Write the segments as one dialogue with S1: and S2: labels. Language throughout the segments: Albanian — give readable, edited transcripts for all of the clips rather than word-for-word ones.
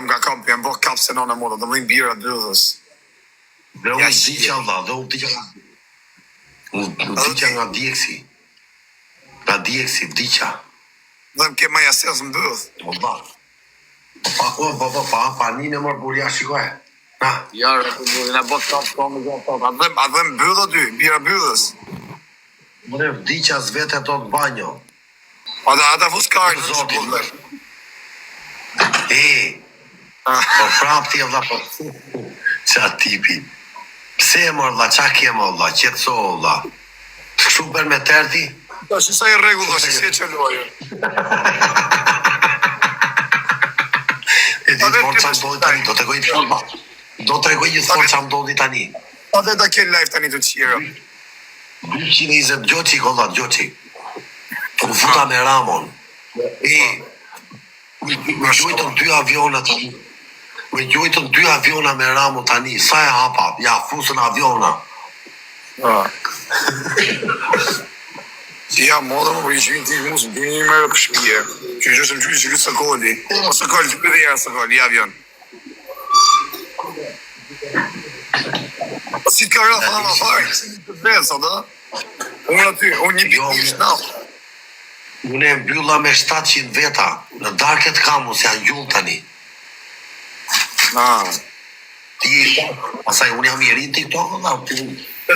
S1: më nga kam, jam bërë kapë se nona moda, dhe më dhim bira dëdhës.
S2: Dhe unë diqja Allah, dhe unë diqja nga djeksi. Nga djeksi, diqja.
S1: Dhe më ke ma jasës më dëdhë.
S2: Allah. Pa, një në mërë burja, shikoj. Na.
S1: Jarë, në botë kapë të më gjatë. A dhe më bëdhë aty, bira bëdhës.
S2: Mërë, diqja zvete do të banjo.
S1: Ata fuskarë në
S2: Zotin.
S1: shpullet.
S2: Po prap ti vlla po. Qa tipi. Pse e mor vlla, qa ke mor vlla, qetso vlla. Kështu bën me terti?
S1: Tash sa i rregull tash si e çelojë.
S2: E di forca do tani, do të gojë forma. Do të gojë një forca ndodhi tani.
S1: Po dhe ta ke live tani të qira.
S2: 220 gjoçi kolla gjoçi. U futa me Ramon. Me gjojtën 2 aviona tani. Me gjojtën 2 aviona me Ramon tani. Sa e hapa? Ja, fusën aviona.
S1: Si ja moda më përgjë që ti mos bëni më për shtëpi. Që është më që së koli. Së koli të bëri së koli avion. Si të ka rrë fama fare, të besa, da? Unë aty, unë një pikë shnaf.
S2: Unë e mbylla me 700 veta, në darket kamus janë gjullë tani. Ti, pasaj unë jam i rinë TikTok, da?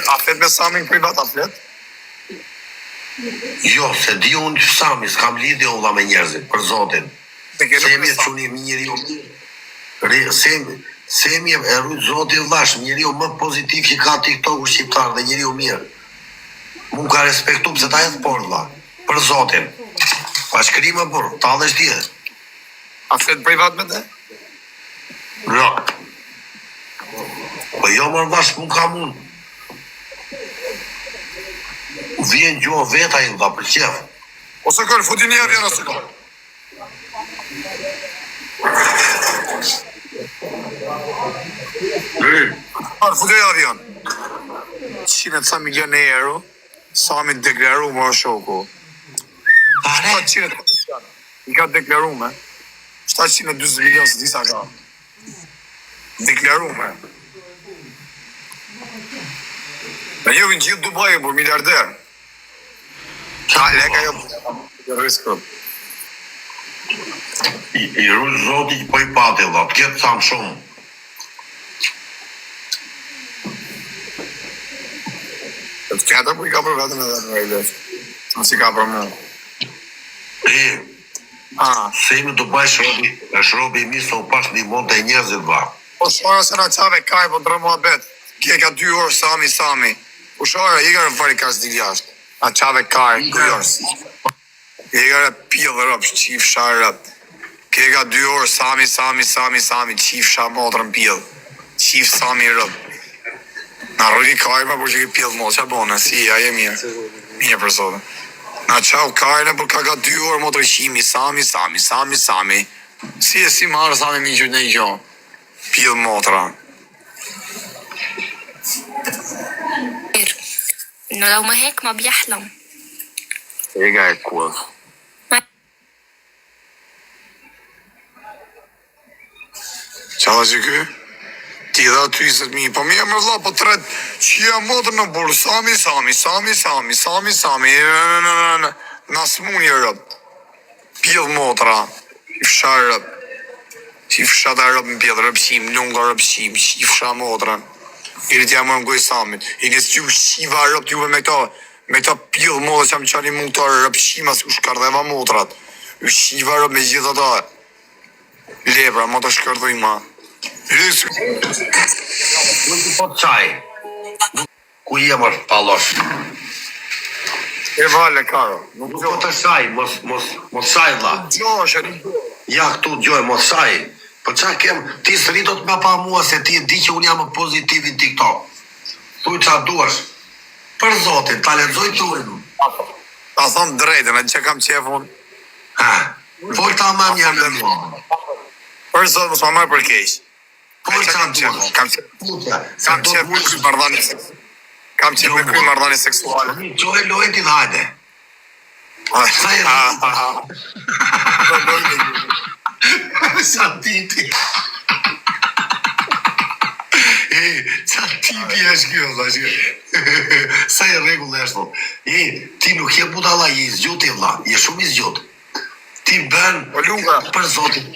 S1: A flet me Samin privat, a flet?
S2: Jo, se di unë Sami, s'kam lidhje ulla me njerëzit, për zotin. Semi e quni njëri u... Semi e rrujt zotin vlash, njëri u më pozitiv që ka TikTok u shqiptar dhe njëri u mirë. Mu ka respektu pëse ta jetë por vla, për zotin. Pa shkri më burë, ta dhe shtje.
S1: A flet privat me te?
S2: Jo. Po jo më rrëvash, mu ka mund. Vjen gjuhë veta i dha për qef.
S1: Ose kërë, futi një avion ose kërë. Futi një avion. 100 milion euro, Sami deklaru më shoku.
S2: Pare?
S1: I ka deklaru me. 720 milion së disa ka. Deklaru me. Me jo vinë gjithë Dubai, për miliarder. Qa, leka jo riskët.
S2: I rrujt zoti që po i pati dha, të ketë thamë shumë.
S1: Të ketër, po i ka për vetën edhe në rejlef. Në si ka për mu.
S2: Semi të bëj shrobi i misë, u pash një mund të njerëzit dha.
S1: Po shara se na qave kaj, po të rëmo abet. Kje ka 2 orë Sami. Po shara, i ka në fari ka s'di jashtë. A qave kaj, 2 orë. I ka në pjellë rëpë, qif sharë rëpë. Kje ka 2 orë Sami, qif sharë motërën pjellë. Qif Sami rëpë. Na rrëri kajma, por që ke pjellë motë, që bonë, si, aje mirë. Mirë për sotë. Na qau kajna, por ka 2 orë motër qimi, Sami. Si e si marë Sami mi që në i gjo. Pjellë motëra.
S3: إنه لو ما هيك ما بيحلم.
S1: إيه قاعد كويس. Qa që kë? Ti dha 20.000, po mi e më vla, po të ret, që jam modër në burë, Sami, na s'mun një rëp, pjellë motra, i fsha rëp, që i fsha da rëp në pjellë, rëpshim, lunga rëpshim, që i fsha motra, i rrit jam më në gojë Samit, i nësë që shiva rëp t'juve me ta pjellë motra, që jam qani mund të rëpshima, si u shkardheva motrat, u shiva rëp me gjitha ta lebra, ma të shkardhoj ma.
S2: Ku të po qaj? Ku jemër palosh?
S1: E vale, karo.
S2: Nuk po të shaj, mos shaj dha. Ja këtu gjoj, mos shaj. Po qa kem, ti s'ri do të me pa mua se ti e di që unë jam pozitiv në TikTok. Thuj qa duash. Për zotin, ta lexoj të ujnë.
S1: Ta thonë drejtën, e që kam qefun.
S2: Por ta mam një në mua.
S1: Për zotë, mos ma marë për kesh.
S2: Por qa duash.
S1: Kam qef me kry mardhani seksuale. Kam qef me kry mardhani seksuale.
S2: Gjoj lojnë ti dhajde. Sa e rrë. Sa tipi. Qa tipi është kjo, dhe sa e regullë është, ti nuk je budala, je i zgjuti, vla, je shumë i zgjuti. Ti bën për Zotin,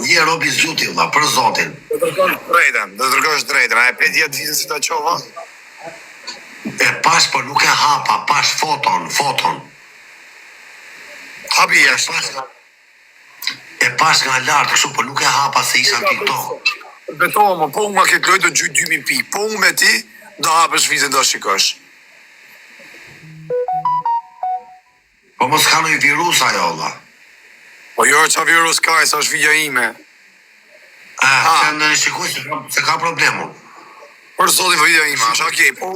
S2: je rob i zgjuti, vla, për Zotin.
S1: Do tërgosh drejtën, a e 5 jetë vizën si ta qova?
S2: E pash, për nuk e hapa, pash foton.
S1: Habi jeshtë.
S2: E pash nga lartë, kështu, për nuk e hapa se isha në TikTok.
S1: Betohë më, po unë ma këtë lojtë do gjyë 2000 pi, po unë me ti, do hapësh vizën do shikosh.
S2: Po mos ka nëjë virus ajo, vla.
S1: Po jo qa virus ka, sa është vidja ime.
S2: Që në shikuj se ka problemu.
S1: Për zotin vidja ime, është okej, po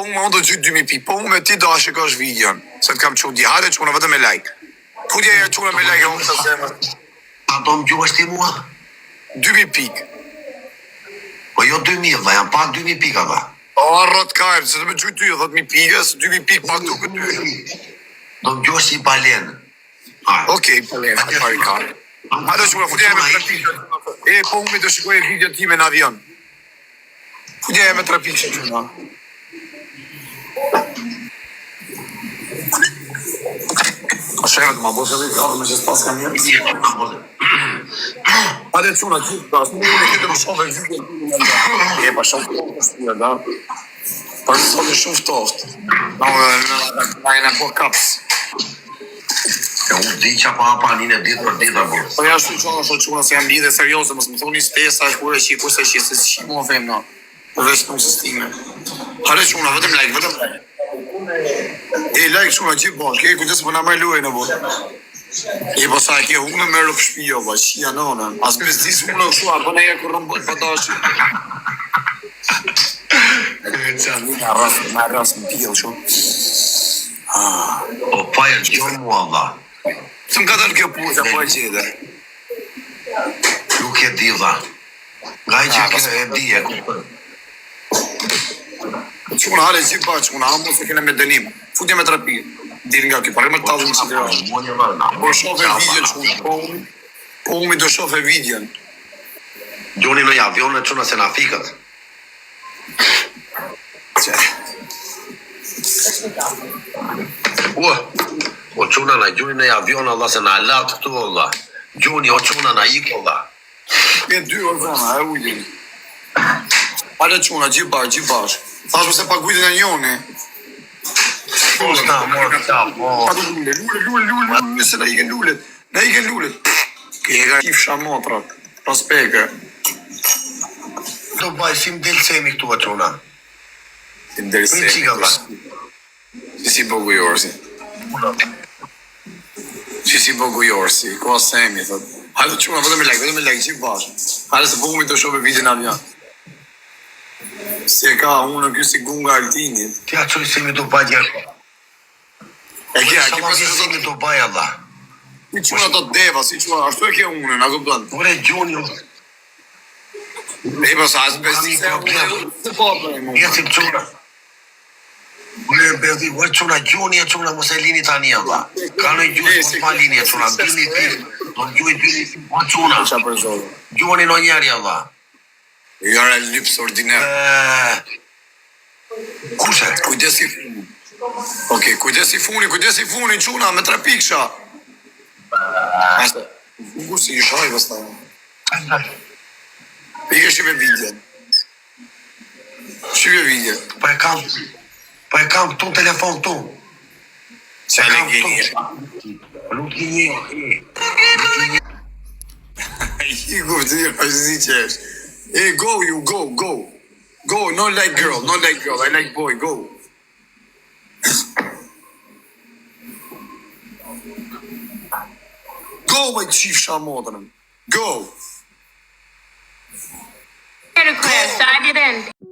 S1: unë do gjyë 2000 pi, po unë me ti do shikosh vidjon, se të kam qudi, hajde quna vëtë me like. Putja e quna me like e unë të zemë.
S2: A do më gjuhë është ti mua?
S1: 2000 pik.
S2: Po jo 2000, dhe jam pak 2000 pika, dhe.
S1: O, arrot kajrë, se të me gjyë ty, 10.000 pikës, 2000 pik pak duke ty.
S2: Do më gjuhë është i balen.
S1: Okej, balen, pari kajrë. Hajde quna, futja e me 3 pikë. E, po unë me të shikoj e vidjën time në avion. Futja e me 3 pikë që quna. A shërët ma, bo se dhe i kavë me që s'pas kam njërë. Hajde quna, gjithë, da, s'mu në këtë më shumë e vidjën. E, pa shumë të shpire, da. Pa shumë të shumë ftoft. Na e në po kaps.
S2: E unë di që pa hapa njën e ditë për ditë, bërë.
S1: Po ja shtu quna se jam lidhe seriose, mos më thoni stesa, shkure që i kurse që se që mu them, no. Përveç nuk së stime. Hajde quna, vetëm like. E, like quna, gjithë bashkë, e, kujtës për nga me luaj në bërë. E, po sa e ke unë me rëf shpio, ba, qia nonën. As me zdis unë në këshua, po ne e kur rëmbët për dashi. Në rras më pijel, shumë.
S2: Po pa e gjohë mua, vla.
S1: Të më ka dalë kjo puza, po e qede.
S2: Nuk e di, vla. Nga i që kjo e di, e kupër.
S1: Quna, hale gjithë ba, quna, ambo se kene me dënim. Futje me trapi. Diri nga kjo, pare me talë në që të rrë. Po shofe vidjen, quna, po unë mi do shofe vidjen.
S2: Gjoni në avion e quna se na fikët.
S1: Qe.
S2: O quna na gjoni në avion, Allah se na latë këtu, Allah. Gjoni, o quna na ikë, Allah.
S1: E 2 orë zona, e ujën. Hale quna, gjithë bash. Thashme se pa gujtën e njone.
S2: Posta, morë, ta, po.
S1: Pa du lule, se na iken lullet. E ka kifsha motrat, prospeke.
S2: Do baj, si më delësemi këtu, o quna.
S1: Ti më delësemi.
S2: Në qika, vla.
S1: Si bogu jorsi. Si bogu jorsi, ko asemi, thot. Hajde quna, vëtë me like, gjithë bash. Hajde se bogu mi të shope vidin avion. Si e ka unë në kjo si gunga altinit.
S2: Ti a qoj se mi do baj djerë.
S1: E kja,
S2: Sa ma se mi do baj, Allah.
S1: si quna të deva, si quna, ashtu e kja unë, në këpëtan.
S2: Ure, gjoni,
S1: E po sa, asë besi se unë, se popër e mu.
S2: jetim quna. Ure, berdi, ure, quna, gjoni e quna, mos e lini tani, Allah. Ka në gjusë, mos ma lini e quna, dini ti, do gjui dini ti, o quna.
S1: Qa për zonë.
S2: Gjoni në njeri, Allah.
S1: Jara lypës ordiner.
S2: Kushe?
S1: Kujdesi funi. Okej, kujdesi funi, quna, me 3 piksha. Nuk si i shaj, vësta. Ike shqipe vidjen.
S2: Po e kam tu në telefon tu.
S1: Se e legjenje.
S2: Nuk i një.
S1: I guftir, është zi që është. Hey, go, go. Go, not like girl, I like boy, go. Go, my chief shamotërën. Go.
S4: Request, I didn't.